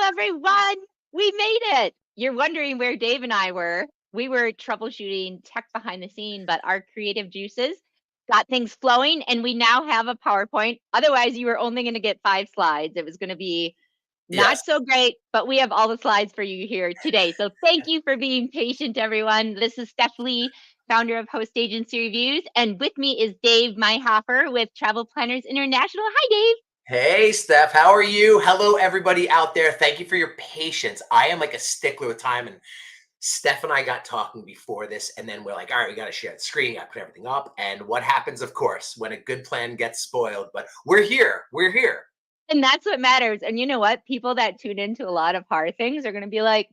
everyone. We made it. You're wondering where Dave and I were. We were troubleshooting tech behind the scene, but our creative juices got things flowing and we now have a PowerPoint. Otherwise, you were only going to get 5 slides. It was going to be Yes. not so great, but we have all the slides for you here today. So thank you for being patient, everyone. This is Steph Lee, founder of Host Agency Reviews. And with me is Dave Myhoffer with Travel Planners International. Hi, Dave. Hey, Steph, how are you? Hello, everybody out there. Thank you for your patience. I am like a stickler with time, and Steph and I got talking before this, and then we're like, all right, we got to share the screen, got to put everything up. And what happens, of course, when a good plan gets spoiled? But we're here. We're here. And that's what matters. And you know what? People that tune into a lot of hard things are going to be like,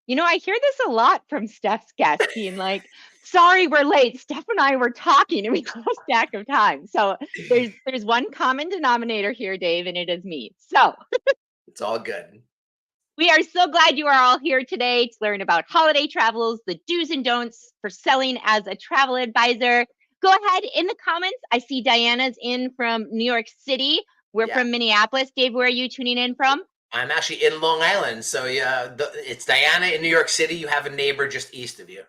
I hear this a lot from Steph's guests being like, sorry, we're late. Steph and I were talking and we lost track of time. So there's one common denominator here, Dave, and it is me. So It's all good. we are so glad you are all here today to learn about holiday travels, the do's and don'ts for selling as a travel advisor. Go ahead in the comments. I see Diana's in from New York City. We're Yeah. from Minneapolis. Dave, where are you tuning in from? I'm actually in Long Island. So, yeah, it's Diana in New York City. You have a neighbor just east of you.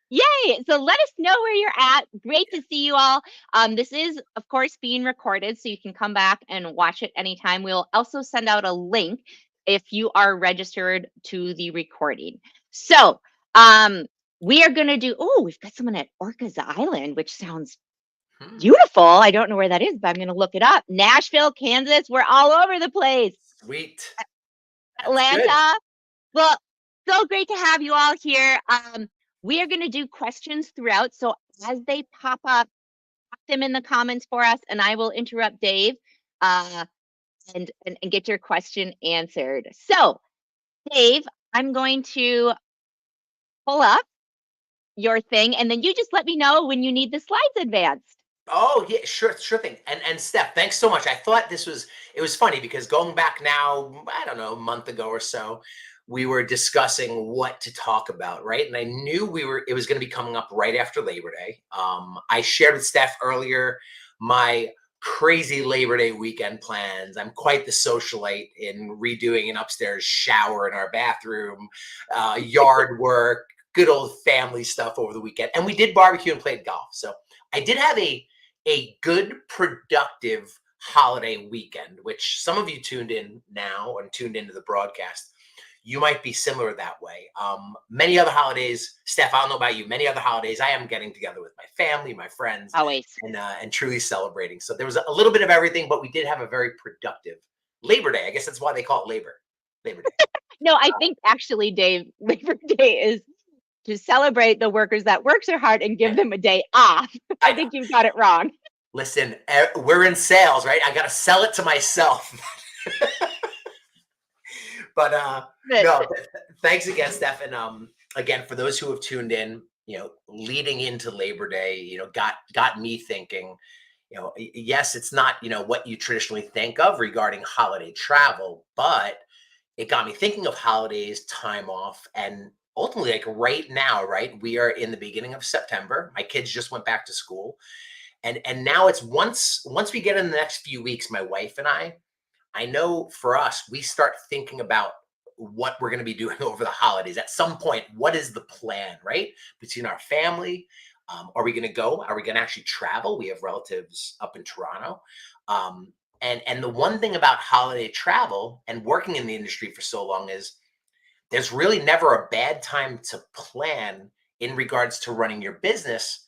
Yay! So let us know where you're at. Great to see you all. This is, of course, being recorded, so you can come back and watch it anytime. We'll also send out a link if you are registered to the recording. So we are going to do, we've got someone at Orcas Island, which sounds beautiful. I don't know where that is, but I'm going to look it up. Nashville, Kansas, we're all over the place. Sweet. That's good. Atlanta. Well, so great to have you all here. We are going to do questions throughout. So as they pop up, pop them in the comments for us, and I will interrupt Dave and get your question answered. So, Dave, I'm going to pull up your thing, and then you just let me know when you need the slides advanced. Oh yeah, sure thing. And Steph, thanks so much. I thought it was funny because going back now, I don't know, a month ago or so, we were discussing what to talk about, right? And I knew it was going to be coming up right after Labor Day. I shared with Steph earlier my crazy Labor Day weekend plans. I'm quite the socialite in redoing an upstairs shower in our bathroom, yard work, good old family stuff over the weekend. And we did barbecue and played golf. So I did have a good, productive holiday weekend, which some of you tuned in now and tuned into the broadcast. You might be similar that way. Many other holidays, Steph, I don't know about you, many other holidays, I am getting together with my family, my friends, Always. and truly celebrating. So there was a little bit of everything, but we did have a very productive Labor Day. I guess that's why they call it Labor Day. No, I think actually, Dave, Labor Day is to celebrate the workers that work so hard and give them a day off. I think you've got it wrong. Listen, we're in sales, right? I got to sell it to myself. But no, thanks again, Steph. And again, for those who have tuned in, leading into Labor Day, got me thinking, yes, it's not, what you traditionally think of regarding holiday travel, but it got me thinking of holidays, time off, and ultimately, like right now, right, we are in the beginning of September. My kids just went back to school, and now it's once we get in the next few weeks, my wife and I know for us, we start thinking about what we're going to be doing over the holidays. At some point, what is the plan, right? Between our family, are we going to go? Are we going to actually travel? We have relatives up in Toronto. And the one thing about holiday travel and working in the industry for so long is there's really never a bad time to plan in regards to running your business,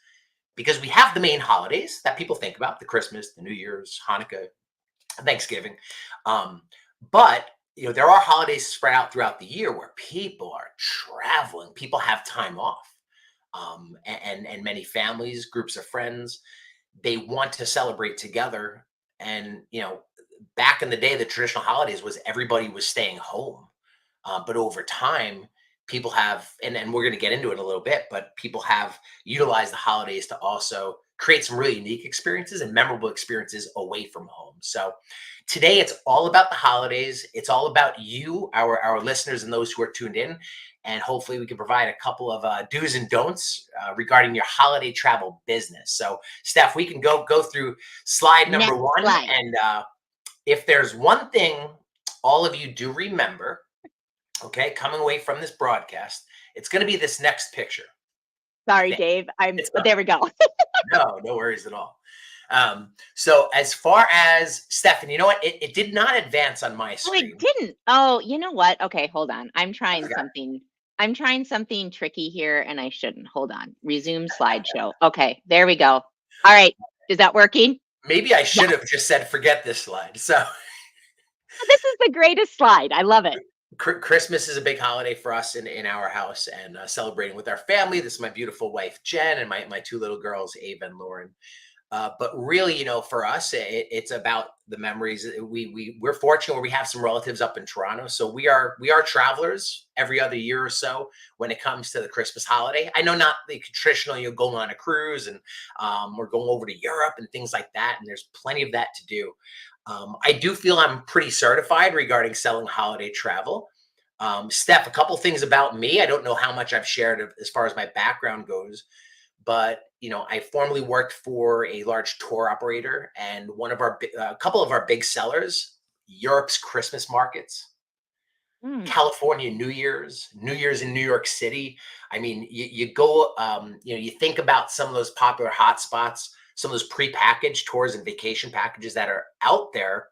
because we have the main holidays that people think about: the Christmas, the New Year's, Hanukkah, Thanksgiving. But there are holidays spread out throughout the year where people are traveling, people have time off, and many families, groups of friends, they want to celebrate together. And back in the day, the traditional holidays was everybody was staying home. But over time, people have, and we're going to get into it a little bit, but people have utilized the holidays to also create some really unique experiences and memorable experiences away from home. So today it's all about the holidays. It's all about you, our listeners, and those who are tuned in. And hopefully we can provide a couple of do's and don'ts regarding your holiday travel business. So Steph, we can go through slide number one. And if there's one thing all of you do remember, Okay, coming away from this broadcast, it's going to be this next picture. Sorry, Dave. It's There we go. no worries at all. So as far as Stefan, you know what? It did not advance on my Oh, it screen. didn't. Oh, you know what? Okay, hold on. I'm I trying forgot. something. I'm trying something tricky here and I shouldn't. Hold on. Resume slideshow. Okay, there we go. All right. Is that working? Maybe I should Yes. have just said, forget this slide. So This is the greatest slide. I love it. Christmas is a big holiday for us in our house, and celebrating with our family. This is my beautiful wife, Jen, and my two little girls, Ava and Lauren. But really, for us, it's about the memories. We're fortunate where we have some relatives up in Toronto, so we are travelers every other year or so when it comes to the Christmas holiday. I know not the traditional, going on a cruise and we're going over to Europe and things like that, and there's plenty of that to do. I do feel I'm pretty certified regarding selling holiday travel. Steph, a couple things about me. I don't know how much I've shared as far as my background goes, but I formerly worked for a large tour operator, and a couple of our big sellers, Europe's Christmas markets, Mm. California New Year's in New York City. I mean, you go, you think about some of those popular hotspots, some of those prepackaged tours and vacation packages that are out there.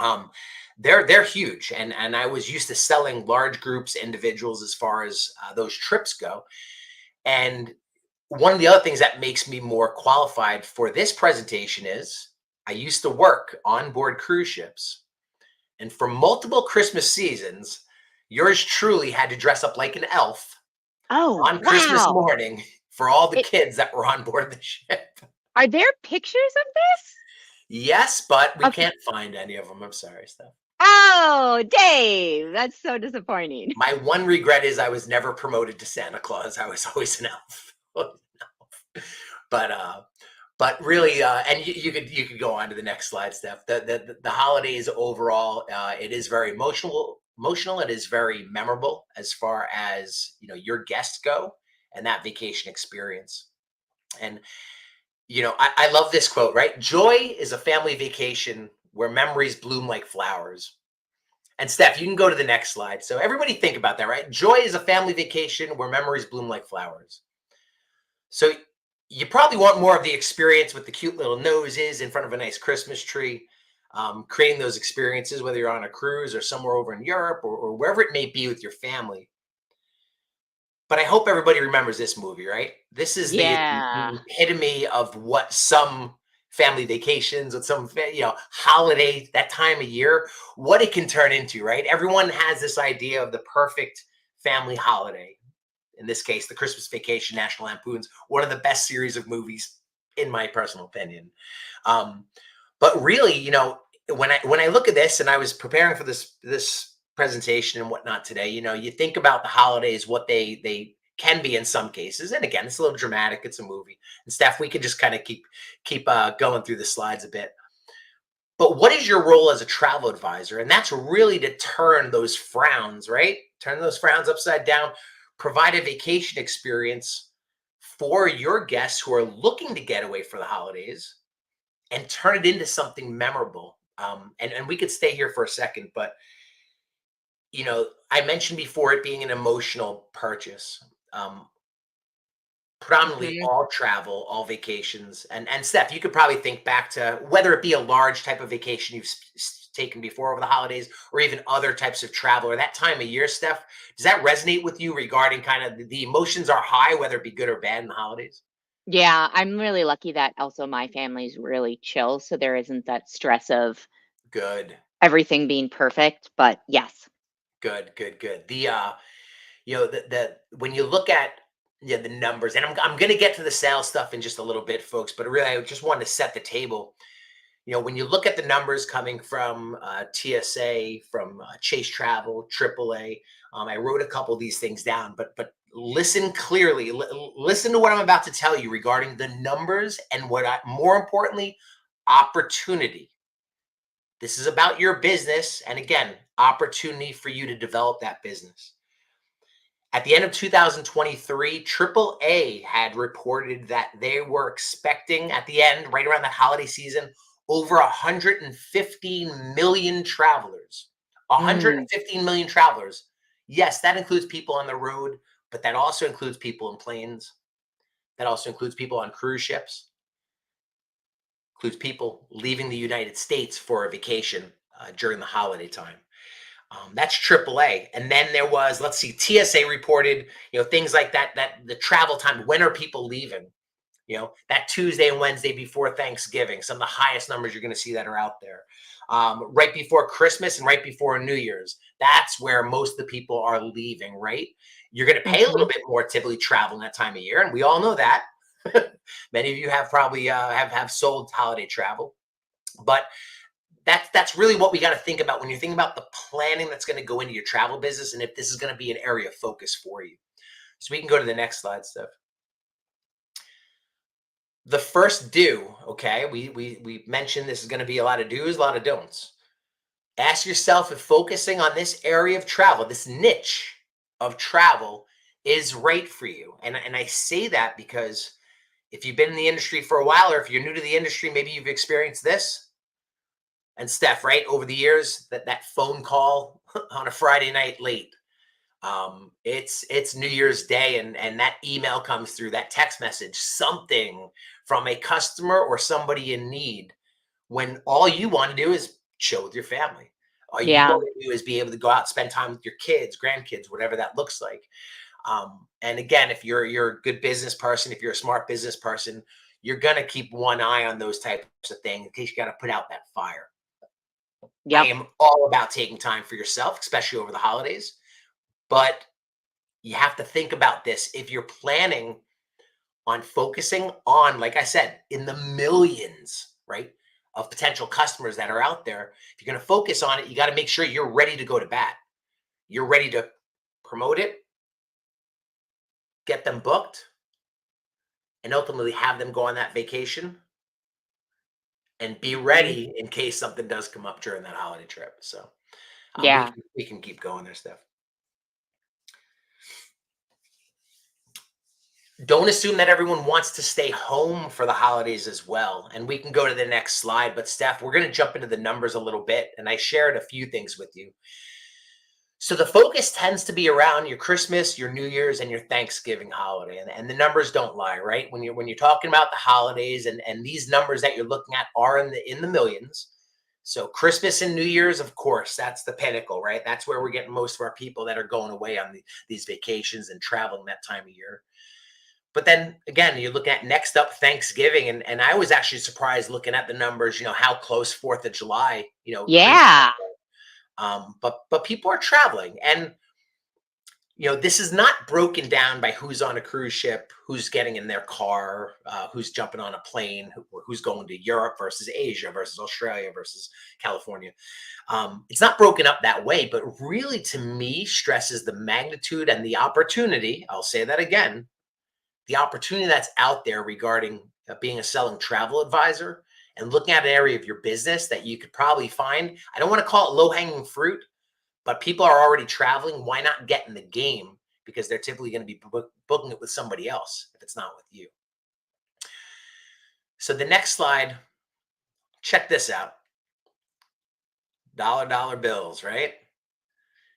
Um, they're huge, and I was used to selling large groups, individuals, as far as those trips go. And one of the other things that makes me more qualified for this presentation is I used to work on board cruise ships. And for multiple Christmas seasons, yours truly had to dress up like an elf Oh, on Christmas wow. morning for all the It, kids that were on board the ship. are there pictures of this? Yes, but we Okay. can't find any of them. I'm sorry, Steph. Oh, Dave, that's so disappointing. My one regret is I was never promoted to Santa Claus. I was always an elf. But really, and you could go on to the next slide, Steph. The holidays overall, it is very emotional. It is very memorable as far as your guests go and that vacation experience. And I love this quote, right? Joy is a family vacation where memories bloom like flowers. And Steph, you can go to the next slide. So everybody think about that, right? Joy is a family vacation where memories bloom like flowers. So you probably want more of the experience with the cute little noses in front of a nice Christmas tree, creating those experiences, whether you're on a cruise or somewhere over in Europe or wherever it may be with your family. But I hope everybody remembers this movie, right? This is Yeah. the epitome of what some family vacations with some holiday, that time of year, what it can turn into, right? Everyone has this idea of the perfect family holiday. In this case, the Christmas Vacation, National Lampoon's one of the best series of movies, in my personal opinion. Um, but really, when I look at this, and I was preparing for this presentation and whatnot today, you think about the holidays, what they can be in some cases, and again, it's a little dramatic. It's a movie, and Steph, we could just kind of keep going through the slides a bit. But what is your role as a travel advisor? And that's really to turn those frowns, right? Turn those frowns upside down, provide a vacation experience for your guests who are looking to get away for the holidays and turn it into something memorable. And we could stay here for a second, but I mentioned before it being an emotional purchase. Predominantly Hmm. all travel, all vacations. And Steph, you could probably think back to whether it be a large type of vacation you've taken before over the holidays or even other types of travel or that time of year, Steph. Does that resonate with you regarding kind of the emotions are high, whether it be good or bad in the holidays? Yeah, I'm really lucky that also my family's really chill, so there isn't that stress of Good, everything being perfect. But yes. good. The when you look at the numbers, and I'm going to get to the sales stuff in just a little bit, folks, but really I just wanted to set the table. When you look at the numbers coming from TSA, from Chase Travel, AAA, I wrote a couple of these things down, but listen clearly. Listen to what I'm about to tell you regarding the numbers and more importantly, opportunity. This is about your business, and again, opportunity for you to develop that business. At the end of 2023, AAA had reported that they were expecting at the end, right around the holiday season, over 115 million travelers. Mm. 115 million travelers Yes, that includes people on the road, but that also includes people in planes. That also includes people on cruise ships, includes people leaving the United States for a vacation during the holiday time. That's AAA. And then there was, let's see, TSA reported, things like that, that the travel time, when are people leaving? That Tuesday and Wednesday before Thanksgiving, some of the highest numbers you're going to see that are out there. Right before Christmas and right before New Year's, that's where most of the people are leaving, right? You're going to pay a little Mhm. bit more typically traveling that time of year, and we all know that. Many of you have probably have sold holiday travel, but that's really what we got to think about when you're thinking about the planning that's going to go into your travel business, and if this is going to be an area of focus for you. So we can go to the next slide, Steph. The first do, okay, we mentioned this is going to be a lot of do's, a lot of don'ts. Ask yourself if focusing on this area of travel, this niche of travel, is right for you. And I say that because if you've been in the industry for a while, or if you're new to the industry, maybe you've experienced this. And Steph, right, over the years, that phone call on a Friday night late, it's New Year's Day, and that email comes through, that text message, something from a customer or somebody in need, when all you want to do is chill with your family. All you Yeah. want to do is be able to go out, spend time with your kids, grandkids, whatever that looks like. And again, if you're a good business person, if you're a smart business person, you're gonna keep one eye on those types of things in case you got to put out that fire. I Yep. am all about taking time for yourself, especially over the holidays. But you have to think about this. If you're planning on focusing on, like I said, in the millions, right, of potential customers that are out there, if you're going to focus on it, you got to make sure you're ready to go to bat. You're ready to promote it, get them booked, and ultimately have them go on that vacation and be Mhm. ready in case something does come up during that holiday trip. So Yeah. we can keep going there, Steph. Don't assume that everyone wants to stay home for the holidays as well. And we can go to the next slide. But Steph, we're going to jump into the numbers a little bit. And I shared a few things with you. So the focus tends to be around your Christmas, your New Year's, and your Thanksgiving holiday. And the numbers don't lie, right? When you're talking about the holidays, and these numbers that you're looking at are in the millions. So Christmas and New Year's, of course, that's the pinnacle, right? That's where we're getting most of our people that are going away on these vacations and traveling that time of year. But then again, you look at next up Thanksgiving, and I was actually surprised looking at the numbers, how close 4th of July, creeps Yeah. up. But people are traveling, and this is not broken down by who's on a cruise ship, who's getting in their car, who's jumping on a plane, who's going to Europe versus Asia versus Australia versus California. It's not broken up that way, but really to me stresses the magnitude and the opportunity. I'll say that again, the opportunity that's out there regarding being a selling travel advisor and looking at an area of your business that you could probably find. I don't want to call it low hanging fruit, but people are already traveling. Why not get in the game? Because they're typically going to be booking it with somebody else if it's not with you. So the next slide, check this out. Dollar bills, right?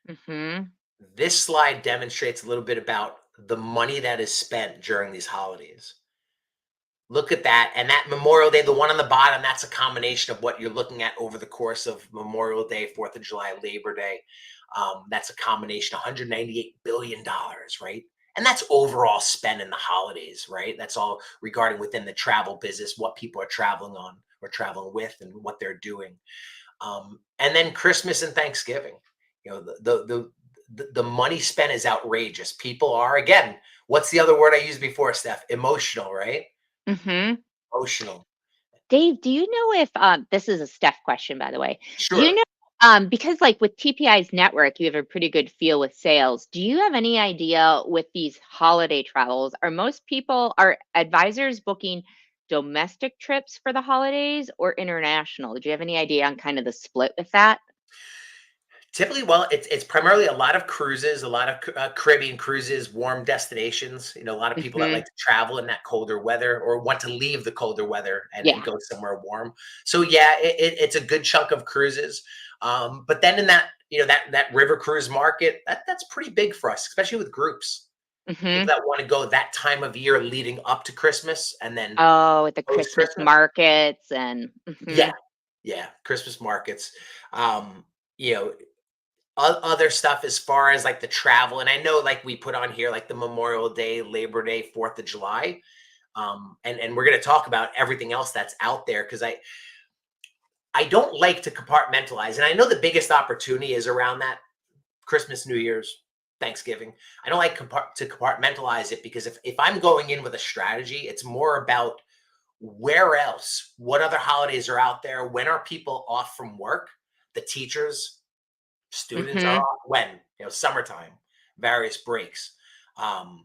Mhm. This slide demonstrates a little bit about the money that is spent during these holidays. Look at that. And that Memorial Day, the one on the bottom, that's a combination of what you're looking at over the course of Memorial Day, 4th of July, Labor Day. That's a combination, $198 billion, right? And that's overall spend in the holidays, right? That's all regarding within the travel business, what people are traveling on or traveling with and what they're doing. And then Christmas and Thanksgiving, the money spent is outrageous. People are, again, what's the other word I used before, Steph? Emotional, right? Mhm. Emotional. Dave, do you know if this is a Steph question, by the way. Do you Sure. know because like with TPI's network, you have a pretty good feel with sales. Do you have any idea with these holiday travels? Are most people are advisors booking domestic trips for the holidays or international? Do you have any idea on kind of the split with that? Typically, well, it's primarily a lot of cruises, a lot of Caribbean cruises, warm destinations. A lot of people that like Mhm. to travel in that colder weather or want to leave the colder weather and Yeah. go somewhere warm. So yeah, it's a good chunk of cruises. But then in that, that river cruise market, that's pretty big for us, especially with groups. People Hmm. that want to go that time of year leading up to Christmas and then Oh, at the post Christmas Christmas. markets and Yeah, yeah, Christmas markets. Um, you know, other stuff as far as like the travel, and I know like we put on here like the Memorial Day, Labor Day, 4th of July, and we're going to talk about everything else that's out there because I don't like to compartmentalize, and I know the biggest opportunity is around that Christmas, New Year's, Thanksgiving. I don't like to compartmentalize it because if I'm going in with a strategy, it's more about where else, what other holidays are out there, when are people off from work, the teachers, students are hmm. off, when, summertime, various breaks. Um,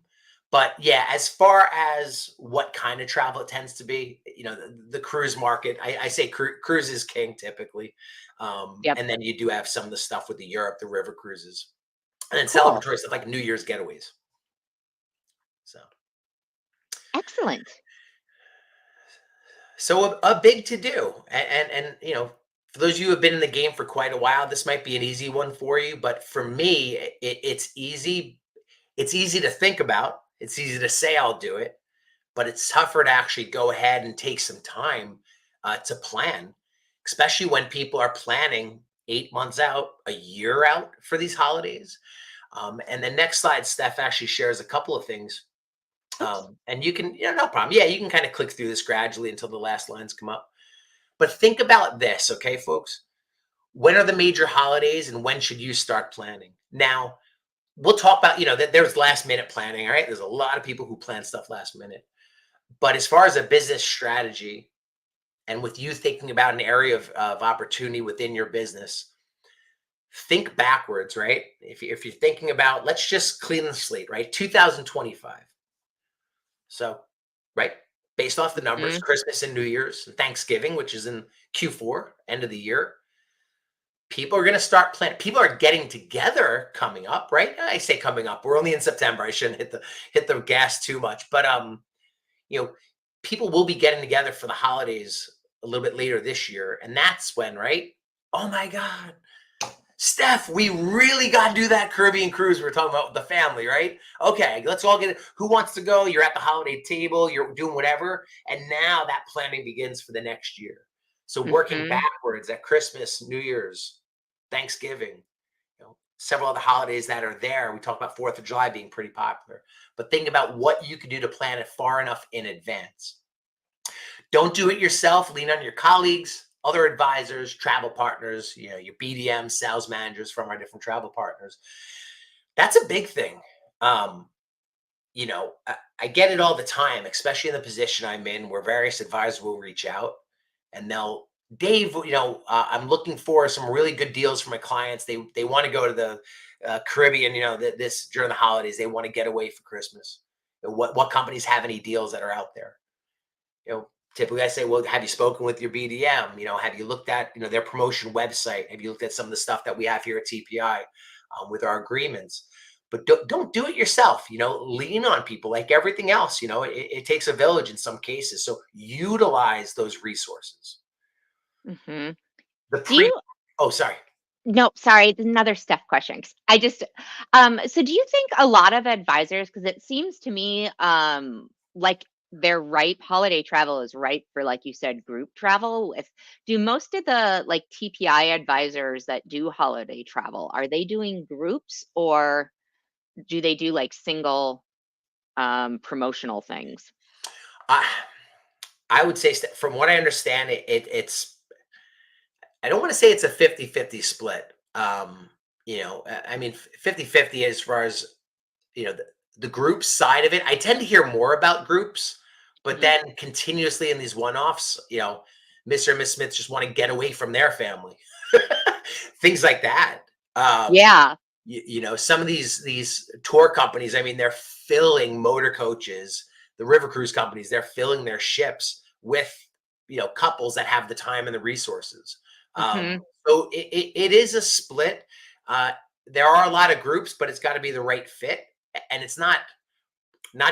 but yeah, as far as what kind of travel it tends to be, the cruise market, I say cruise is king typically. Yep. And then you do have some of the stuff with the Europe, the river cruises, and then Cool. celebratory stuff like New Year's getaways. So, Excellent. a big to do, and for those of you who have been in the game for quite a while, this might be an easy one for you. But for me, it's easy. It's easy to think about. It's easy to say I'll do it, but it's tougher to actually go ahead and take some time to plan, especially when people are planning 8 months out, a year out for these holidays. And the next slide, Steph actually shares a couple of things. Oops. And you can, no problem. Yeah, you can kind of click through this gradually until the last lines come up. But think about this, okay, folks? When are the major holidays and when should you start planning? Now, we'll talk about, that there's last minute planning, all right? There's a lot of people who plan stuff last minute. But as far as a business strategy and with you thinking about an area of opportunity within your business, think backwards, right? If you're thinking about, let's just clean the slate, right? 2025. So, right, based off the numbers, Hmm. Christmas and New Year's and Thanksgiving, which is in Q4, end of the year, people are going to start planning. People are getting together coming up, right? I say coming up. We're only in September. I shouldn't hit the gas too much, but you know, people will be getting together for the holidays a little bit later this year, and that's when, right? Oh my God, Steph, we really got to do that Caribbean cruise we were talking about with the family, right? Okay, let's all get it. Who wants to go? You're at the holiday table, you're doing whatever. And now that planning begins for the next year. So working Hmm. backwards at Christmas, New Year's, Thanksgiving, several other holidays that are there. We talk about 4th of July being pretty popular, but think about what you can do to plan it far enough in advance. Don't do it yourself. Lean on your colleagues, other advisors, travel partners, your BDM, sales managers from our different travel partners. That's a big thing. Um, I get it all the time, especially in the position I'm in, where various advisors will reach out and they'll, Dave, I'm looking for some really good deals for my clients. They want to go to the Caribbean, this during the holidays. They want to get away for Christmas. What companies have any deals that are out there? Typically I say, well, have you spoken with your BDM? Have you looked at, their promotion website? Have you looked at some of the stuff that we have here at TPI with our agreements? But don't do it yourself. Lean on people like everything else. It takes a village in some cases. So utilize those resources. Hmm. The Do pre. you Oh, sorry. Nope, sorry, it's another Steph question. 'Cause I just so do you think a lot of advisors, because it seems to me like they're ripe, holiday travel is ripe for, like you said, group travel with do most of the like TPI advisors that do holiday travel, are they doing groups or do they do like single promotional things? I I would say from what I understand, it's I don't want to say it's a 50-50 split. I mean 50-50 as far as the group side of it. I tend to hear more about groups, but Mhm. then continuously in these one-offs, Mr. and Miss Smith just want to get away from their family. Things like that. Um, Yeah. some of these tour companies, I mean, they're filling motor coaches, the river cruise companies, they're filling their ships with couples that have the time and the resources. Mhm. So it is a split. Uh, there are a lot of groups, but it's got to be the right fit, and it's not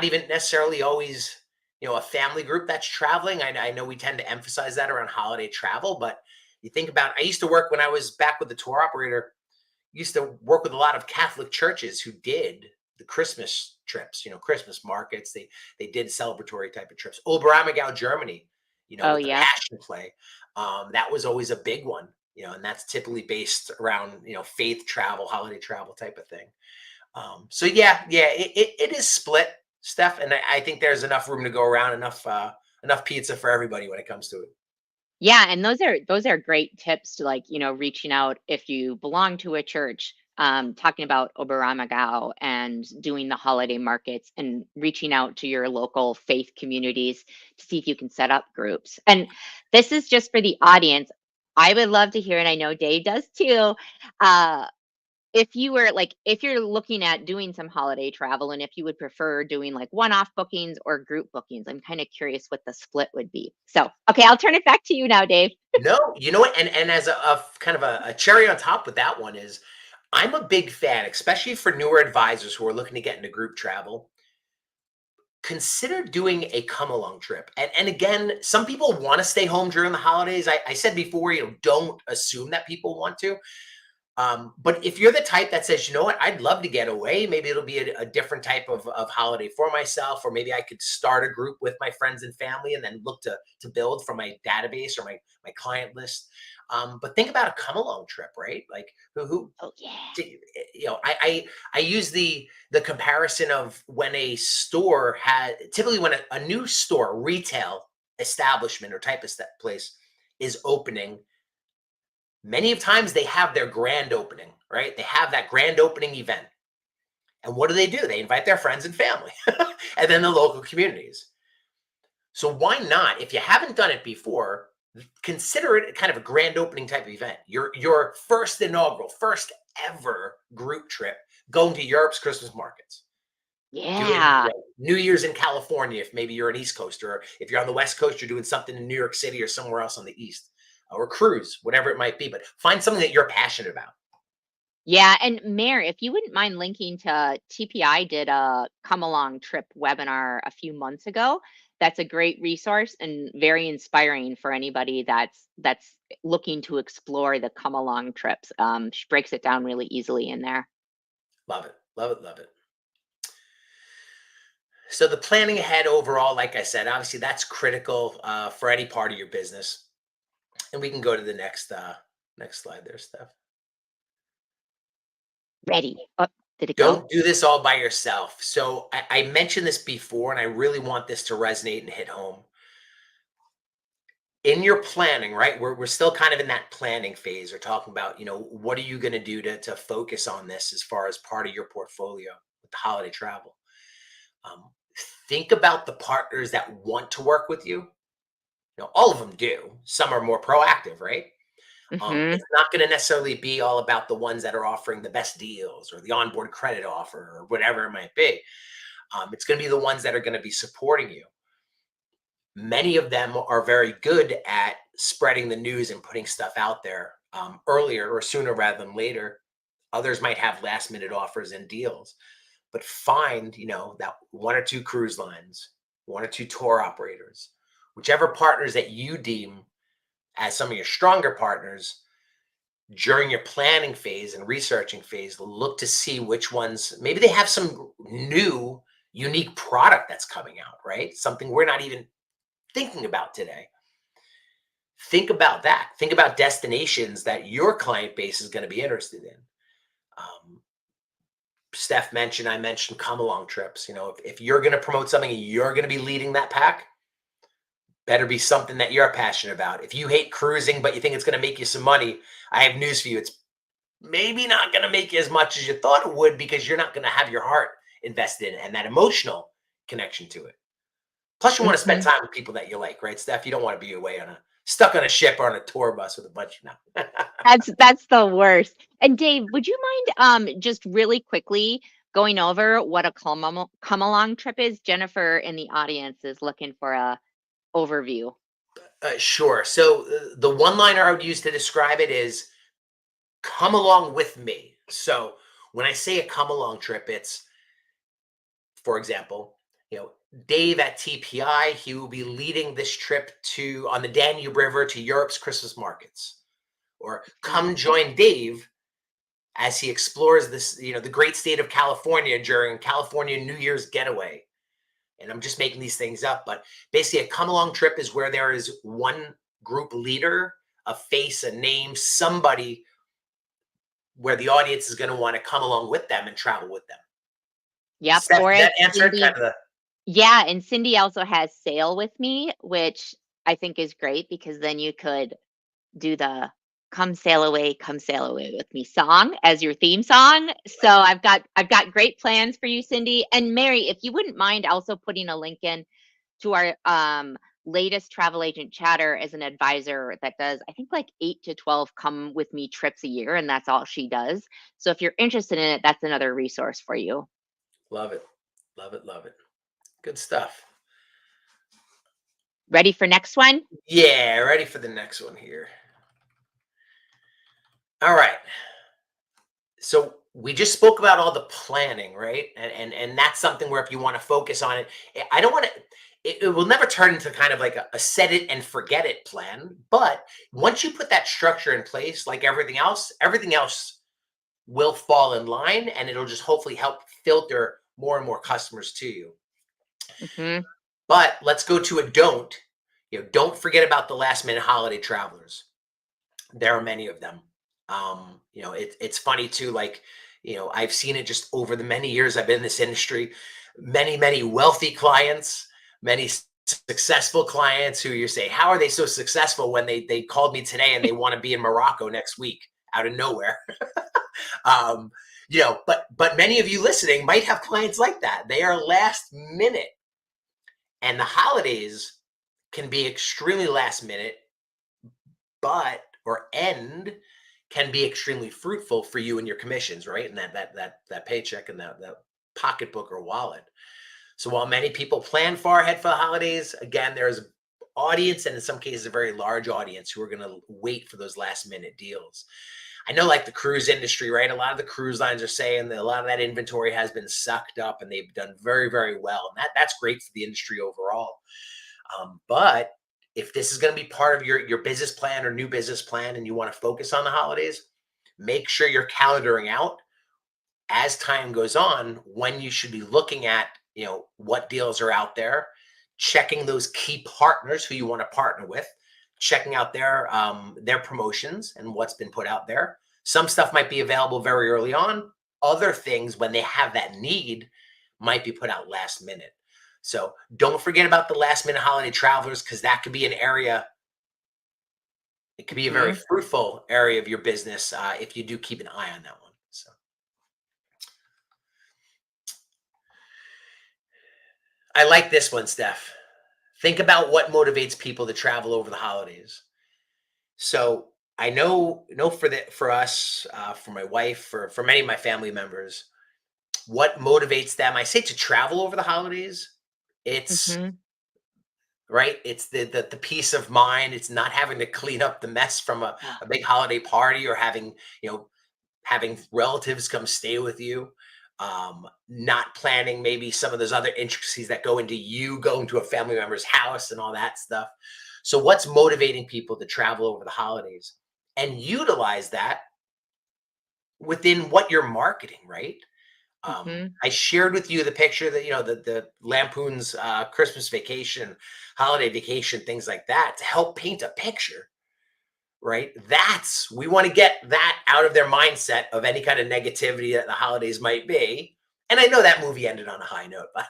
even necessarily always a family group that's traveling. I know we tend to emphasize that around holiday travel, but You think about, I used to work when I was back with the tour operator, used to work with a lot of Catholic churches who did the Christmas trips, Christmas markets. They did celebratory type of trips. Oberammergau, Germany, Oh, with the yep. Passion Play. That was always a big one, and that's typically based around, faith travel, holiday travel type of thing. So yeah, it is split, Steph, and I think there's enough room to go around, enough pizza for everybody when it comes to it. Yeah, and those are great tips to, like, reaching out if you belong to a church, talking about Oberammergau and doing the holiday markets and reaching out to your local faith communities to see if you can set up groups. And this is just for the audience. I would love to hear, and I know Dave does too. Uh, if you're looking at doing some holiday travel and if you would prefer doing like one-off bookings or group bookings, I'm kind of curious what the split would be. So, okay, I'll turn it back to you now, Dave. No, you know what? And as a kind of a cherry on top with that one is, I'm a big fan, especially for newer advisors who are looking to get into group travel. Consider doing a come along trip. And again, some people want to stay home during the holidays. I said before, don't assume that people want to. But if you're the type that says, you know what, I'd love to get away, maybe it'll be a different type of holiday for myself, or maybe I could start a group with my friends and family and then look to build from my database or my client list. But think about a come along trip, right? Like who Oh, yeah. I use the comparison of when a store had, typically when a new store, retail establishment or type of place is opening. Many of times they have their grand opening, right? They have that grand opening event. And what do? They invite their friends and family and then the local communities. So why not, if you haven't done it before, consider it kind of a grand opening type of event. Your first inaugural, first ever group trip going to Europe's Christmas markets. Doing, Yeah. New Year's in California, if maybe you're an East Coaster, or if you're on the West Coast, you're doing something in New York City or somewhere else on the East, or cruise, whatever it might be. But find something that you're passionate about. Yeah, and Mayor, if you wouldn't mind linking to TPI did a come along trip webinar a few months ago. That's a great resource and very inspiring for anybody that's looking to explore the come along trips. She breaks it down really easily in there. Love it, love it, love it. So the planning ahead overall, like I said, obviously that's critical for any part of your business. And we can go to the next slide there, Steph. Ready. Oh, did it go? Don't do this all by yourself. So I mentioned this before, and I really want this to resonate and hit home. In your planning, right? We're still kind of in that planning phase. We're talking about, what are you going to do to focus on this as far as part of your portfolio with the holiday travel? Um, think about the partners that want to work with you. All of them do. Some are more proactive, right? Hmm. It's not going to necessarily be all about the ones that are offering the best deals or the onboard credit offer or whatever it might be. It's going to be the ones that are going to be supporting you. Many of them are very good at spreading the news and putting stuff out there earlier or sooner rather than later. Others might have last minute offers and deals, but find, that one or two cruise lines, one or two tour operators, whichever partners that you deem as some of your stronger partners during your planning phase and researching phase. Look to see which ones, maybe they have some new unique product that's coming out, right? Something we're not even thinking about today. Think about that. Think about destinations that your client base is going to be interested in. Um, Steph mentioned, I mentioned come along trips. If you're going to promote something and you're going to be leading that pack, better be something that you're passionate about. If you hate cruising, but you think it's going to make you some money, I have news for you. It's maybe not going to make you as much as you thought it would, because you're not going to have your heart invested in it and that emotional connection to it. Plus, you want to spend Hmm. time with people that you like, right, Steph? You don't want to be away stuck on a ship or on a tour bus with a bunch of now. That's the worst. And Dave, would you mind just really quickly going over what a come along trip is? Jennifer in the audience is looking for a overview. Sure. So the one liner I would use to describe it is come along with me. So when I say a come along trip, it's, for example, Dave at TPI, he will be leading this trip on the Danube River to Europe's Christmas markets. or come join Dave as he explores this, the great state of California during California New Year's getaway. And I'm just making these things up, but basically a come along trip is where there is one group leader, a face, a name, somebody where the audience is going to want to come along with them and travel with them. Yep. That, Or that answered kind of the. Yeah, and Cindy also has Sail With Me, which I think is great because then you could do the come sail away with me song as your theme song. So I've got great plans for you, Cindy. And Mary, if you wouldn't mind also putting a link in to our latest travel agent chatter as an advisor that does, I think, like 8 to 12 come with me trips a year, and that's all she does. So if you're interested in it, that's another resource for you. Love it. Love it. Love it. Good stuff. Ready for next one? Yeah, ready for the next one here. All right. So we just spoke about all the planning, right? And that's something where if you want to focus on it, I don't want to. It will never turn into kind of like a set it and forget it plan. But once you put that structure in place, like everything else will fall in line, and it'll just hopefully help filter more and more customers to you. Mm-hmm. But let's go to a don't. Don't forget about the last minute holiday travelers. There are many of them. It's funny too. Like, I've seen it just over the many years I've been in this industry. Many wealthy clients, many successful clients who you say, how are they so successful when they called me today and they want to be in Morocco next week out of nowhere? But many of you listening might have clients like that. They are last minute, and the holidays can be extremely last minute, and can be extremely fruitful for you and your commissions, right? And that paycheck and that pocketbook or wallet. So while many people plan far ahead for the holidays, again, there's an audience, and in some cases a very large audience, who are going to wait for those last minute deals. I know, like the cruise industry, right? A lot of the cruise lines are saying that a lot of that inventory has been sucked up, and they've done very, very well. And that's great for the industry overall. But if this is going to be part of your business plan or new business plan, and you want to focus on the holidays, make sure you're calendaring out as time goes on when you should be looking at, what deals are out there, checking those key partners who you want to partner with, checking out their promotions and what's been put out there. Some stuff might be available very early on. Other things, when they have that need, might be put out last minute. So don't forget about the last minute holiday travelers, because that could be an area. It could be a very fruitful area of your business if you do keep an eye on that one. So I like this one, Steph. Think about what motivates people to travel over the holidays. So I know for us, for my wife, for many of my family members, what motivates them, I say, to travel over the holidays. It's right. It's the peace of mind. It's not having to clean up the mess from a big holiday party, or having relatives come stay with you. Not planning maybe some of those other intricacies that go into you going to a family member's house and all that stuff. So what's motivating people to travel over the holidays, and utilize that within what you're marketing, right? I shared with you the picture that, the Lampoon's Christmas vacation, holiday vacation, things like that, to help paint a picture, right? We want to get that out of their mindset of any kind of negativity that the holidays might be. And I know that movie ended on a high note, but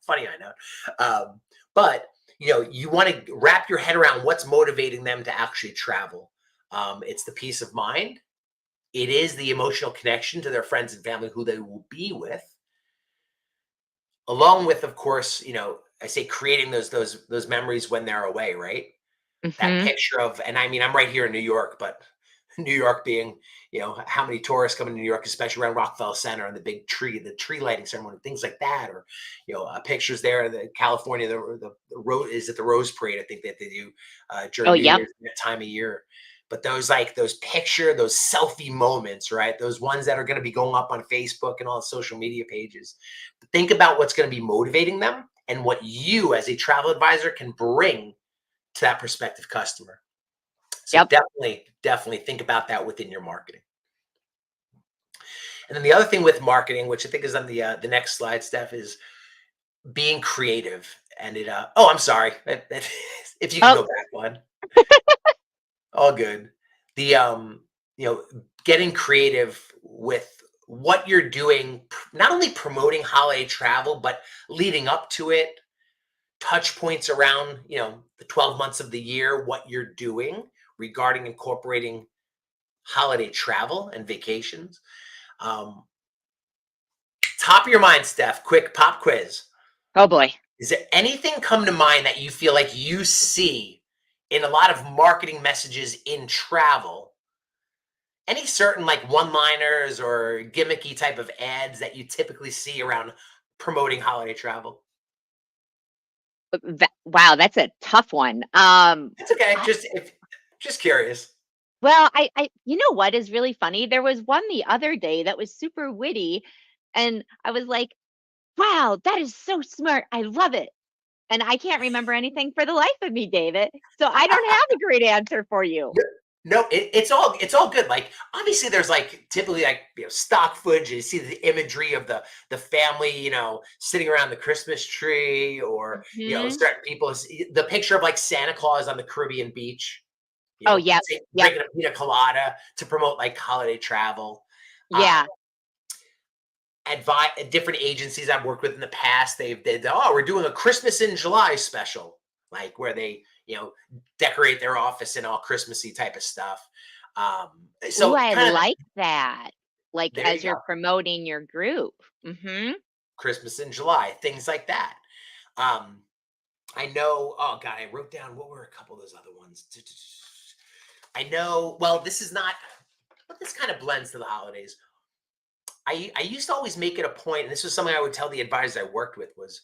funny high note. But you want to wrap your head around what's motivating them to actually travel. It's the peace of mind. It is the emotional connection to their friends and family who they will be with, along with, of course, I say creating those memories when they're away, right? That picture of, and I mean, I'm right here in New York, but New York being, how many tourists come into New York, especially around Rockefeller Center and the tree lighting ceremony, things like that, or pictures there. The California, the road is at the Rose Parade. I think that they do during New Year's time of year. But those those selfie moments, right? Those ones that are going to be going up on Facebook and all the social media pages. Think about what's going to be motivating them, and what you as a travel advisor can bring to that prospective customer. So Yep. definitely think about that within your marketing. And then the other thing with marketing, which I think is on the next slide, Steph, is being creative. And oh, I'm sorry. If you could Oh, go back one. All good. The you know, getting creative with what you're doing, not only promoting holiday travel, but leading up to it, touch points around, the 12 months of the year, what you're doing regarding incorporating holiday travel and vacations. Um, Top of your mind, Steph, quick pop quiz. oh boy. Is there anything come to mind that you feel like you see in a lot of marketing messages in travel? Any certain like one-liners or gimmicky type of ads that you typically see around promoting holiday travel? Wow, that's a tough one. It's okay. I, Just curious. well, you know what is really funny? There was one the other day that was super witty, and I was like, "Wow, that is so smart. I love it." And I can't remember anything for the life of me, David. So I don't have a great answer for you. No, no, it's all good. Like obviously, there's like typically like stock footage. You see the imagery of the family, sitting around the Christmas tree, or Hmm. certain people. The picture of like Santa Claus on the Caribbean beach, Oh, yep, yep, drinking a pina colada to promote like holiday travel. Um, yeah. advise different agencies I've worked with in the past. Oh, we're doing a Christmas in July special, like where they decorate their office and all Christmassy type of stuff. Um, Ooh, so I kind of like that. Like there you as go, you're promoting your group. Hmm. Christmas in July, things like that. Um, I know. Oh God, I wrote down what were a couple of those other ones. I know. Well, this is not, but this kind of blends to the holidays. I used to always make it a point, and this was something I would tell the advisors I worked with was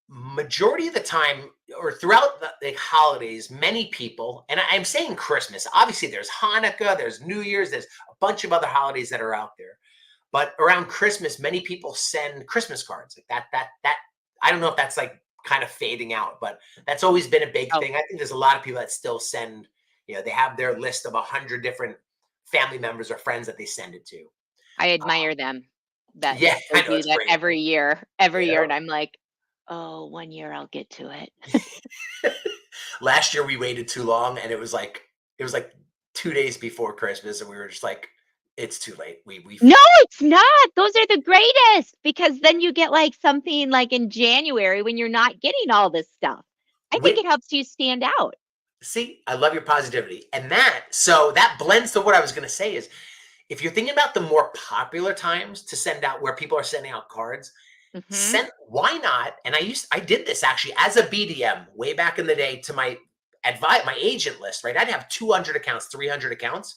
majority of the time or throughout the holidays, many people, and I'm saying Christmas, obviously there's Hanukkah, there's New Year's, there's a bunch of other holidays that are out there. But around Christmas, many people send Christmas cards like that. I don't know if that's like kind of fading out, but that's always been a big Oh, thing. I think there's a lot of people that still send, they have their list of 100 different family members or friends that they send it to. I Uh, admire them that yeah, they I know do it's that great. every You year, know? and I'm like, "Oh, one year I'll get to it." Last year we waited too long, and it was like 2 days before Christmas, and we were just like, it's too late. We No, it's not. Those are the greatest because then you get like something like in January when you're not getting all this stuff. I think with it helps you stand out. see, I love your positivity, and that blends to what I was going to say is if you're thinking about the more popular times to send out where people are sending out cards, Mhm. send why not? And I did this actually as a BDM way back in the day to my agent list, right? I'd have 200 accounts, 300 accounts.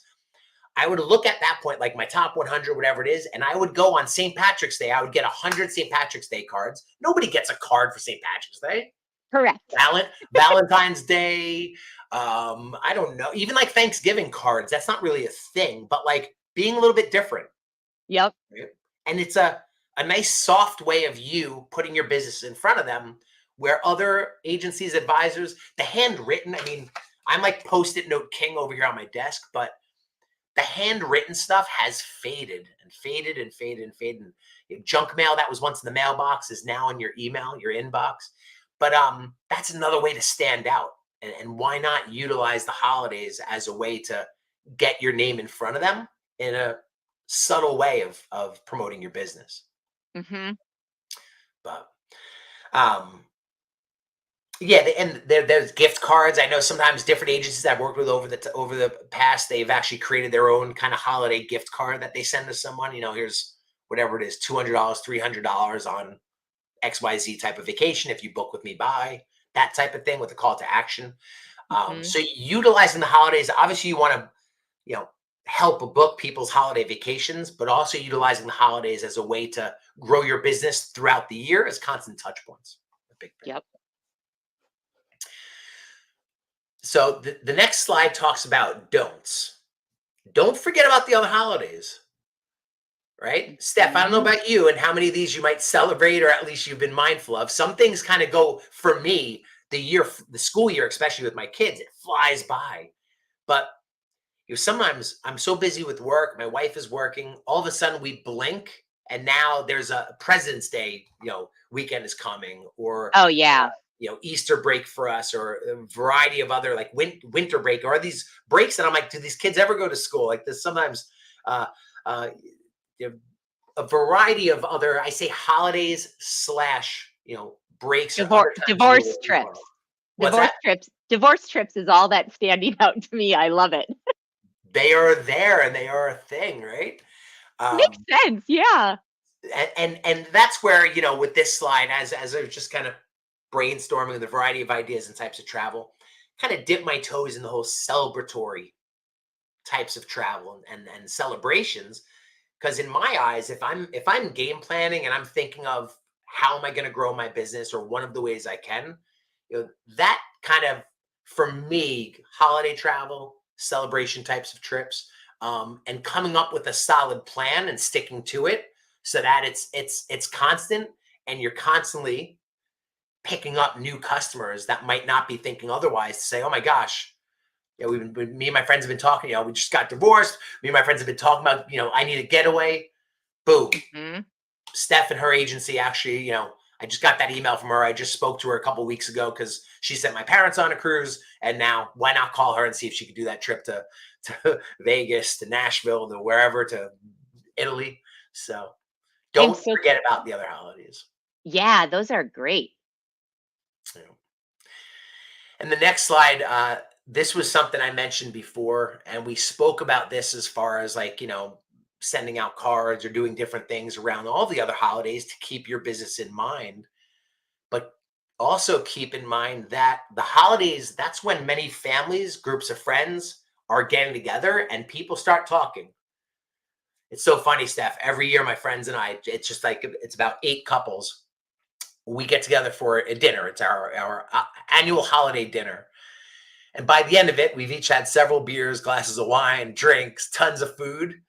I would look at that point, like my top 100, whatever it is, and I would go on St. Patrick's Day. I would get 100 St. Patrick's Day cards. Nobody gets a card for St. Patrick's Day. Correct. Valentine's Day. I don't know. Even like Thanksgiving cards. That's not really a thing, but like being a little bit different. Yep. Right? And it's a nice soft way of you putting your business in front of them where other agencies, advisors, the handwritten, I mean, I'm like post-it note king over here on my desk, but the handwritten stuff has faded and faded and faded and faded. Junk mail that was once in the mailbox is now in your email, your inbox. But that's another way to stand out. And why not utilize the holidays as a way to get your name in front of them in a subtle way of promoting your business? Mhm. But um, yeah, and there's gift cards. I know sometimes different agencies I've worked with over the past, they've actually created their own kind of holiday gift card that they send to someone. Here's whatever it is, $200, $300 on XYZ type of vacation if you book with me by that type of thing with a call to action. Mhm. So utilizing the holidays, obviously you want to, you know, help book people's holiday vacations, but also utilizing the holidays as a way to grow your business throughout the year as constant touch points. A big thing. Yep. So the next slide talks about don'ts. Don't forget about the other holidays, right? Steph, I don't know Mhm. about you and how many of these you might celebrate or at least you've been mindful of. Some things kind of go for me, the school year, especially with my kids, it flies by. But sometimes I'm so busy with work, my wife is working, all of a sudden we blink and now there's a President's Day, weekend is coming, or Oh, yeah. Easter break for us, or a variety of other like winter break, or these breaks that I'm like, do these kids ever go to school? Like there's sometimes uh, uh, you know, a variety of other, I say holidays slash, breaks or other times of year Divorce that we go. trips. What's that? Divorce trips is all that's standing out to me. I love it. They are there and they are a thing, right? Makes Um, sense. Yeah. and that's where, with this slide, as I was just kind of brainstorming the variety of ideas and types of travel, kind of dip my toes in the whole celebratory types of travel and celebrations. Because in my eyes, if I'm game planning and I'm thinking of how am I going to grow my business, or one of the ways I can, that kind of, for me, holiday travel, celebration types of trips, and coming up with a solid plan and sticking to it, so that it's constant, and you're constantly picking up new customers that might not be thinking otherwise, to say, oh my gosh, me and my friends have been talking, we just got divorced. Me and my friends have been talking about, I need a getaway. Boom. Hmm. Steph and her agency, actually, I just got that email from her. I just spoke to her a couple weeks ago because she sent my parents on a cruise. And now why not call her and see if she could do that trip to Vegas, to Nashville, to wherever, to Italy. So I'm don't so, forget about the other holidays. yeah, those are great. You know. And the next slide, this was something I mentioned before, and we spoke about this as far as like, sending out cards or doing different things around all the other holidays to keep your business in mind. But also keep in mind that the holidays, that's when many families, groups of friends are getting together and people start talking. It's so funny, Steph. Every year, my friends and I, it's just like, it's about 8 couples. We get together for a dinner. It's our annual holiday dinner. And by the end of it, we've each had several beers, glasses of wine, drinks, tons of food.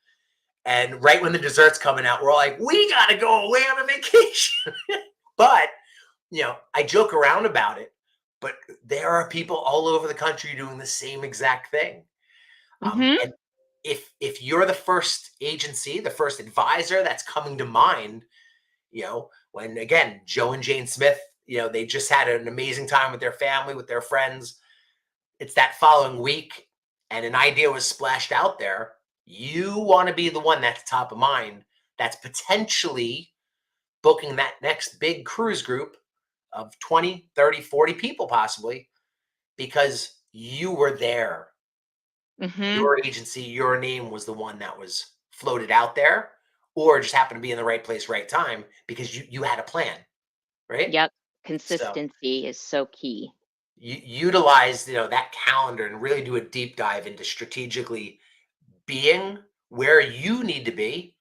And right when the dessert's coming out, we're all like, we got to go away on a vacation. But, I joke around about it, but there are people all over the country doing the same exact thing. Hmm. And if you're the first agency, the first advisor that's coming to mind, when again, Joe and Jane Smith, they just had an amazing time with their family, with their friends. It's that following week and an idea was splashed out there. You want to be the one that's top of mind, that's potentially booking that next big cruise group of 20, 30, 40 people possibly, because you were there. Hmm. Your agency, your name was the one that was floated out there, or just happened to be in the right place, right time, because you had a plan, right? Yep. So Consistency is so key. you utilize, that calendar and really do a deep dive into strategically being where you need to be.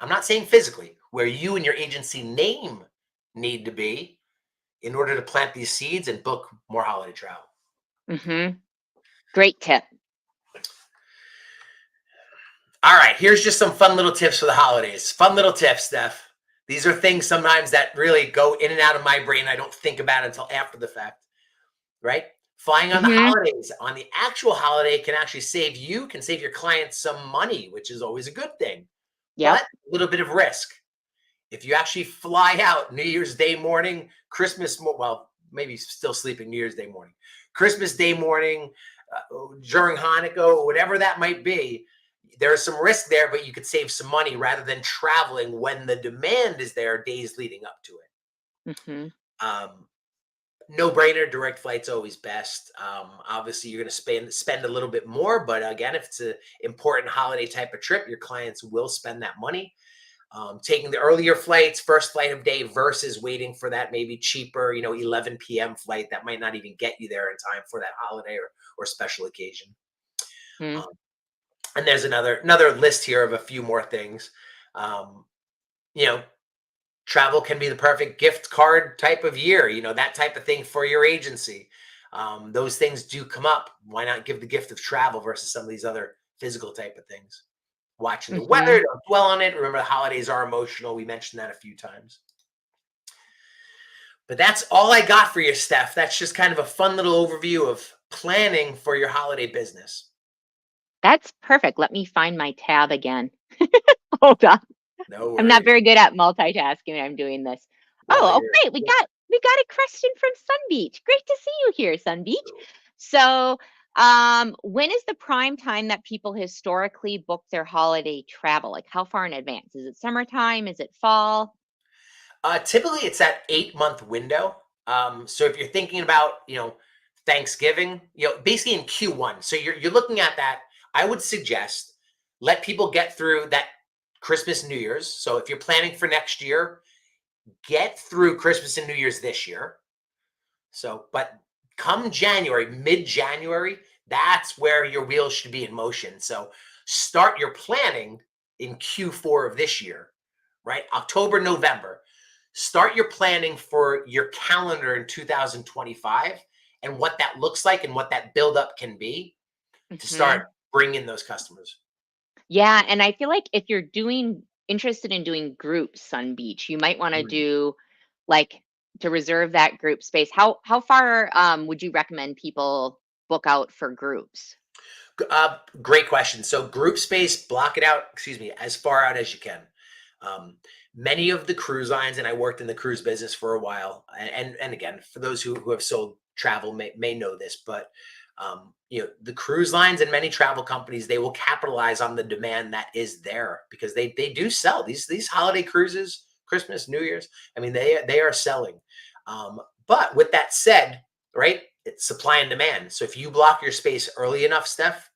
I'm not saying physically, where you and your agency name need to be in order to plant these seeds and book more holiday travel. Hmm. Great tip. All right, here's just some fun little tips for the holidays. Fun little tips, Steph. These are things sometimes that really go in and out of my brain. I don't think about until after the fact, right? Flying on the Hmm. holidays, on the actual holiday, can actually can save your clients some money, which is always a good thing, but Yep. a little bit of risk. If you actually fly out New Year's Day morning, well, maybe still sleeping New Year's Day morning, Christmas Day morning, during Hanukkah, whatever that might be, there's some risk there, but you could save some money rather than traveling when the demand is there days leading up to Hmm. it. No brainer, direct flight's always best. Obviously, you're going to spend a little bit more, but again, if it's an important holiday type of trip, your clients will spend that money. Taking the earlier flights, first flight of day, versus waiting for that maybe cheaper, 11 p.m. flight that might not even get you there in time for that holiday or special occasion. Hmm. Um, and there's another list here of a few more things. Um, you know, Travel can be the perfect gift card type of year, that type of thing for your agency. Those things do come up. Why not give the gift of travel versus some of these other physical type of things? Watching the Hmm. weather, don't dwell on it. Remember, the holidays are emotional. We mentioned that a few times. But that's all I got for you, Steph. That's just kind of a fun little overview of planning for your holiday business. That's perfect. Let me find my tab again. Hold on. No I'm not worries. very good at multitasking when I'm doing this. No, Oh, you're great. We got a question from Sun Beach. Great to see you here, Sun Beach. So, when is the prime time that people historically book their holiday travel? Like how far in advance? Is it summertime? Is it fall? typically it's that 8 month window. So if you're thinking about, Thanksgiving, basically in Q1. So you're looking at that. I would suggest let people get through that Christmas, New Year's. So if you're planning for next year, get through Christmas and New Year's this year. So, but come January, mid January, that's where your wheels should be in motion. So start your planning in Q4 of this year, right? October, November. Start your planning for your calendar in 2025 and what that looks like and what that buildup can be to Hmm. start bringing those customers. Yeah, and I feel like if you're doing interested in doing groups, Sun Beach, you might want to Mm. do like to reserve that group space. How far would you recommend people book out for groups? Great question. So group space, block it out, excuse me, as far out as you can. Um, Many of the cruise lines, and I worked in the cruise business for a while, and again, for those who have sold travel may know this, but the cruise lines and many travel companies, they will capitalize on the demand that is there because they do sell these holiday cruises, Christmas, New Year's. I mean, they are selling. But with that said, right, it's supply and demand. So if you block your space early enough, Steph,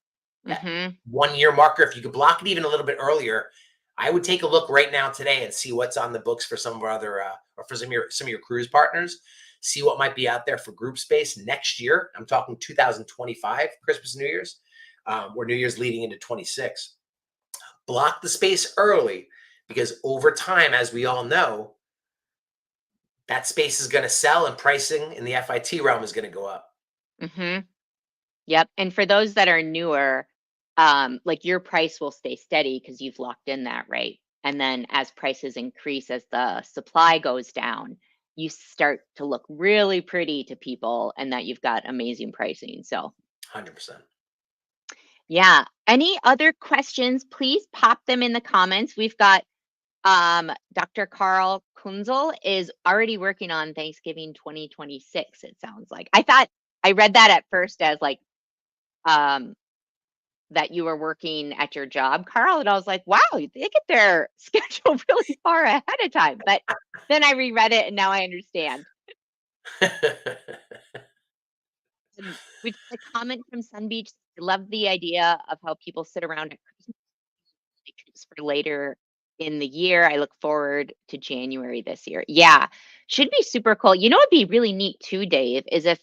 that Hmm. 1 year marker, if you could block it even a little bit earlier, I would take a look right now today and see what's on the books for some of our other or for some of your cruise partners. See what might be out there for group space next year. I'm talking 2025, Christmas, New Year's, or New Year's leading into 26. Block the space early because over time, as we all know, that space is going to sell and pricing in the FIT realm is going to go up. Hmm. Yep. And for those that are newer, like your price will stay steady because you've locked in that rate. And then as prices increase, as the supply goes down, you start to look really pretty to people and that you've got amazing pricing. So 100%. yeah. Any other questions, please pop them in the comments. We've got Dr. Carl Kunzel is already working on Thanksgiving 2026, it sounds like. I read that at first as like um that you were working at your job, Carl, and I was like, wow, they get their schedule really far ahead of time. But then I reread it and now I understand. And we got a comment from Sun Beach. I love the idea of how people sit around at Christmas trips for later in the year. I look forward to January this year. Yeah, should be super cool. You know, it'd be really neat too, Dave, is if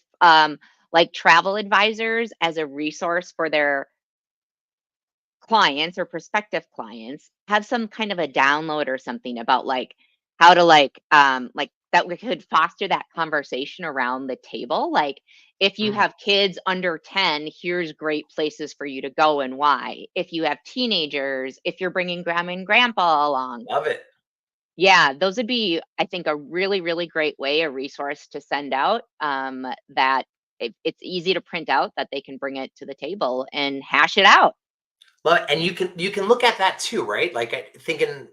like travel advisors as a resource for their clients or prospective clients have some kind of a download or something about like how to like that we could foster that conversation around the table, like if you Mm, have kids under 10, here's great places for you to go and why. If you have teenagers, if you're bringing grandma and grandpa along, love it. yeah, those would be, I think, a really really great way, a resource to send out, that it's easy to print out, that they can bring it to the table and hash it out. Well, and you can look at that too, right? Like thinking,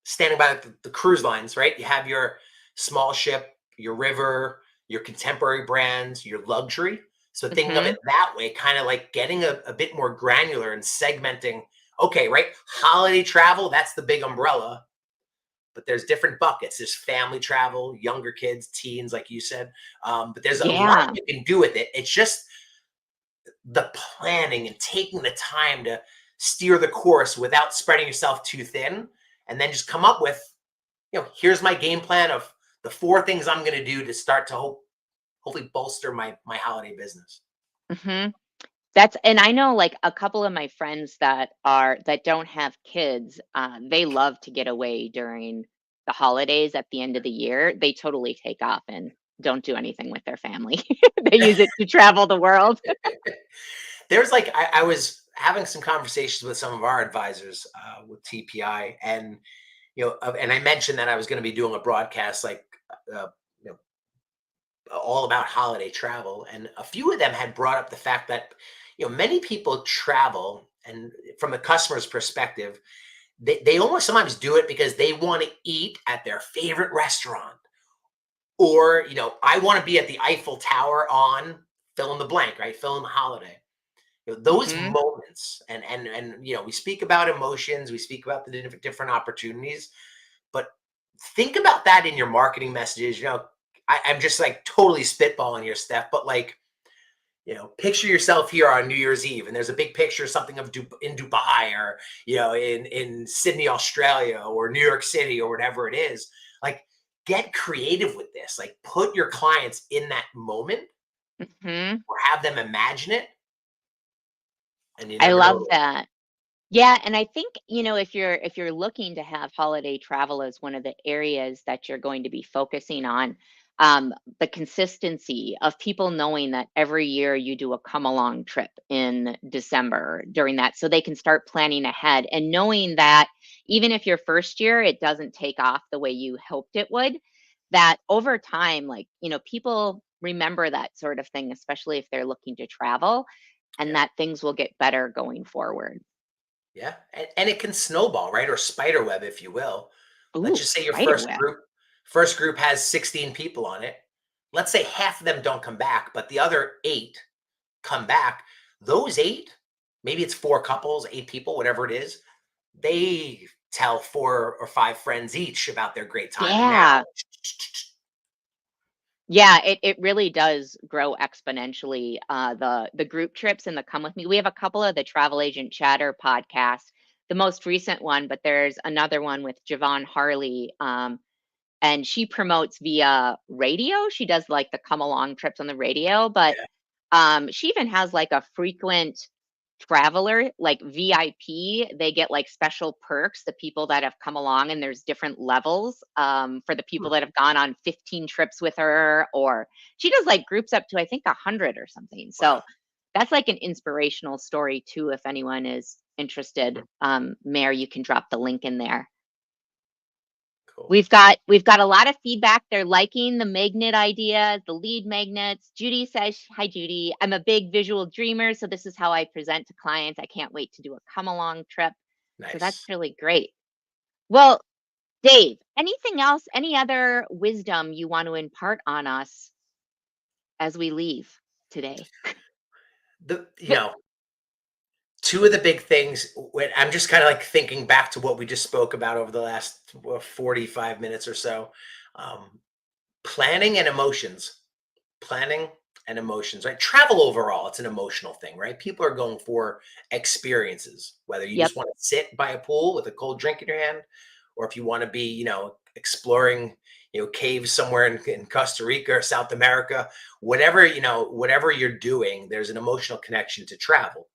standing by the cruise lines, right? You have your small ship, your river, your contemporary brands, your luxury. So thinking of Hmm. it that way, kind of like getting a bit more granular and segmenting. Okay, right? Holiday travel, that's the big umbrella, but there's different buckets. There's family travel, younger kids, teens, like you said. But there's a lot Yeah. you can do with it. It's just the planning and taking the time to steer the course without spreading yourself too thin, and then just come up with, here's my game plan of the four things I'm going to do to start to hopefully bolster my holiday business. Hmm. That's, and I know like a couple of my friends that don't have kids, they love to get away during the holidays at the end of the year. They totally take off and don't do anything with their family. They use it to travel the world. There's like I was having some conversations with some of our advisors with TPI, and and I mentioned that I was going to be doing a broadcast like uh, you know, all about holiday travel, and a few of them had brought up the fact that many people travel And from the customer's perspective, they almost sometimes do it because they want to eat at their favorite restaurant, or I want to be at the Eiffel Tower on fill in the blank, right? Fill in the holiday. Those Hmm. moments, and we speak about emotions, we speak about the different opportunities, but think about that in your marketing messages. I'm just like totally spitballing here, Steph, but like, picture yourself here on New Year's Eve, and there's a big picture, something of in Dubai, or in Sydney, Australia, or New York City, or whatever it is. Like, get creative with this. Like, put your clients in that moment, Hmm. or have them imagine it, and you I never love know. that. Yeah, and I think, if you're looking to have holiday travel as one of the areas that you're going to be focusing on, the consistency of people knowing that every year you do a come along trip in December during that, so they can start planning ahead and knowing that even if your first year it doesn't take off the way you hoped it would, that over time, like, people remember that sort of thing, especially if they're looking to travel, and Yeah. that things will get better going forward. Yeah, and it can snowball, right? Or spider web, if you will. Let's Ooh, just say your spider web. first group has 16 people on it. Let's say half of them don't come back, but the other 8 come back. Those 8, maybe it's 4 couples, 8 people, whatever it is, they tell 4 or 5 friends each about their great time. And now, Yeah. Yeah, it really does grow exponentially. The group trips and the come with me. We have a couple of the Travel Agent Chatter podcasts, the most recent one, but there's another one with Javon Harley. And she promotes via radio. She does like the come along trips on the radio, but yeah, she even has like a frequent traveler, like VIP. They get like special perks, the people that have come along, and there's different levels for the people hmm, that have gone on 15 trips with her, or she does like groups up to, I think, 100 or something. wow, So that's like an inspirational story too, if anyone is interested. hmm, Mayor, you can drop the link in there. cool, We've got a lot of feedback. They're liking the magnet idea, the lead magnets. Judy says, "Hi Judy, I'm a big visual dreamer, so this is how I present to clients. I can't wait to do a come along trip." So that's nice. really great. Well, Dave, anything else, any other wisdom you want to impart on us as we leave today? The two of the big things, when I'm just kind of like thinking back to what we just spoke about over the last 45 minutes or so. um, Planning and emotions. Planning and emotions, right? Travel overall, it's an emotional thing, right? People are going for experiences, whether you Yep. just want to sit by a pool with a cold drink in your hand, or if you want to be, exploring, caves somewhere in Costa Rica or South America. Whatever you're doing, there's an emotional connection to travel.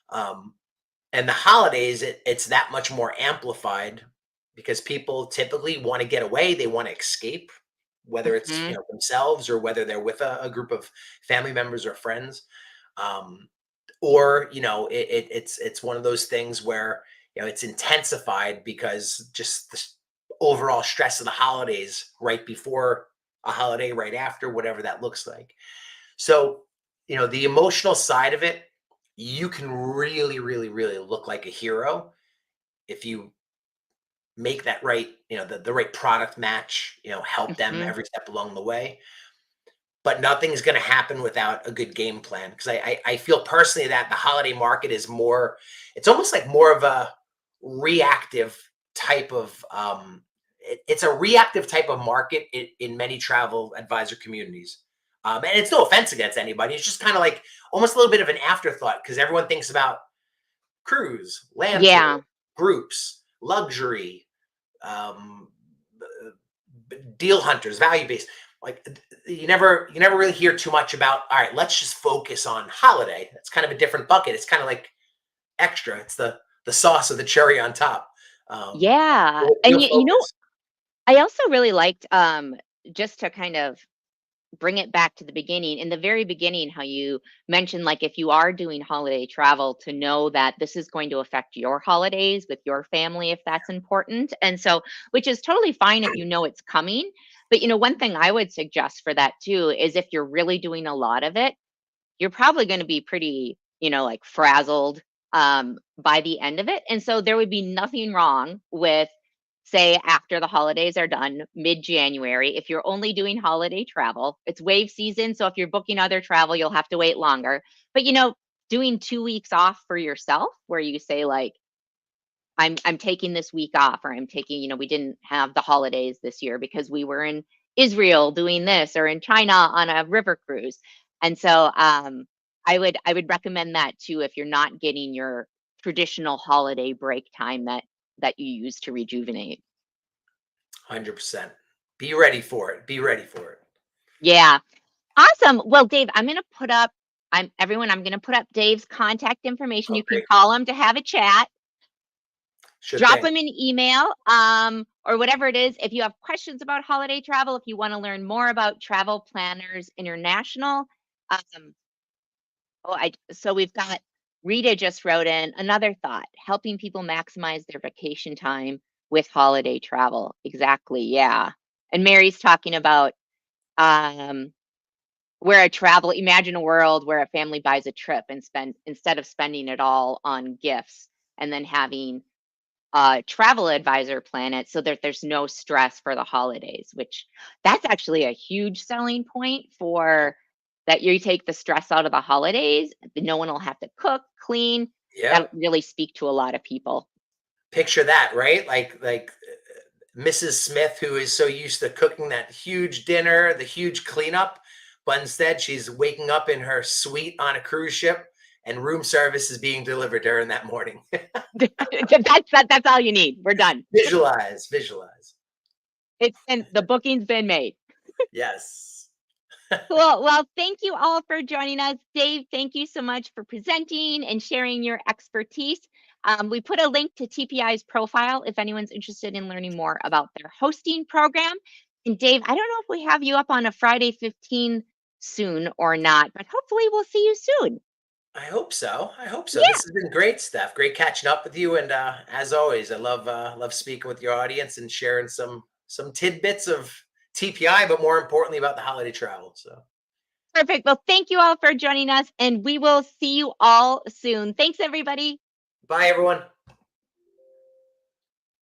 Um, and the holidays, it's that much more amplified, because people typically want to get away, they want to escape, whether it's Hmm. themselves, or whether they're with a group of family members or friends. um, or it's one of those things where it's intensified because just the overall stress of the holidays, right before a holiday, right after, whatever that looks like. So, the emotional side of it, you can really, really, really look like a hero if you make that right, the right product match, help them Hmm. every step along the way. But nothing's going to happen without a good game plan. Because I feel personally that the holiday market is more, it's almost like more of a reactive type of, it's a reactive type of market in many travel advisor communities. And it's no offense against anybody. It's just kind of like almost a little bit of an afterthought, because everyone thinks about cruise, land tour, Yeah. groups, luxury, um, deal hunters, value based. Like, you never really hear too much about. All right, let's just focus on holiday. It's kind of a different bucket. It's kind of like extra. It's the sauce of the cherry on top. Um, Yeah. you'll And focus. I also really liked, just to kind of bring it back to the beginning, in the very beginning, how you mentioned, like, if you are doing holiday travel, to know that this is going to affect your holidays with your family if that's important. And so, which is totally fine if you know it's coming. But one thing I would suggest for that too is, if you're really doing a lot of it, you're probably going to be pretty, like, frazzled, by the end of it. And so there would be nothing wrong with, say, after the holidays are done, mid-January, if you're only doing holiday travel, it's wave season. So if you're booking other travel, you'll have to wait longer. But, doing 2 weeks off for yourself where you say, like, I'm taking this week off, or I'm taking, we didn't have the holidays this year because we were in Israel doing this, or in China on a river cruise. And so I would recommend that too if you're not getting your traditional holiday break time that you use to rejuvenate. 100%. Be ready for it. Be ready for it. Yeah. Awesome. Well, Dave, I'm gonna put up Dave's contact information. Oh, You can great. call him to have a chat. Sure Drop thing. them an email, or whatever it is. If you have questions about holiday travel, if you want to learn more about Travel Planners International, um, so we've got Rita just wrote in another thought: helping people maximize their vacation time with holiday travel. Exactly, yeah. And Mary's talking about um, where a travel. Imagine a world where a family buys a trip and instead of spending it all on gifts, and then having travel advisor plan it so that there's no stress for the holidays, which that's actually a huge selling point for that. You take the stress out of the holidays, no one will have to cook, clean. That'll Yep. really speak to a lot of people. Picture that, right? Like Mrs. Smith, who is so used to cooking that huge dinner, the huge cleanup, but instead she's waking up in her suite on a cruise ship and room service is being delivered to her in that morning. That's all you need. We're done. Visualize, visualize. And the booking's been made. Yes. Cool. Well, thank you all for joining us. Dave, thank you so much for presenting and sharing your expertise. We put a link to TPI's profile if anyone's interested in learning more about their hosting program. And Dave, I don't know if we have you up on a Friday 15 soon or not, but hopefully we'll see you soon. I hope so. I hope so. Yeah, This has been great, Steph. Great catching up with you. And as always, I love speaking with your audience and sharing some tidbits of TPI, but more importantly about the holiday travel. So perfect. Well, thank you all for joining us, and we will see you all soon. Thanks, everybody. bye everyone.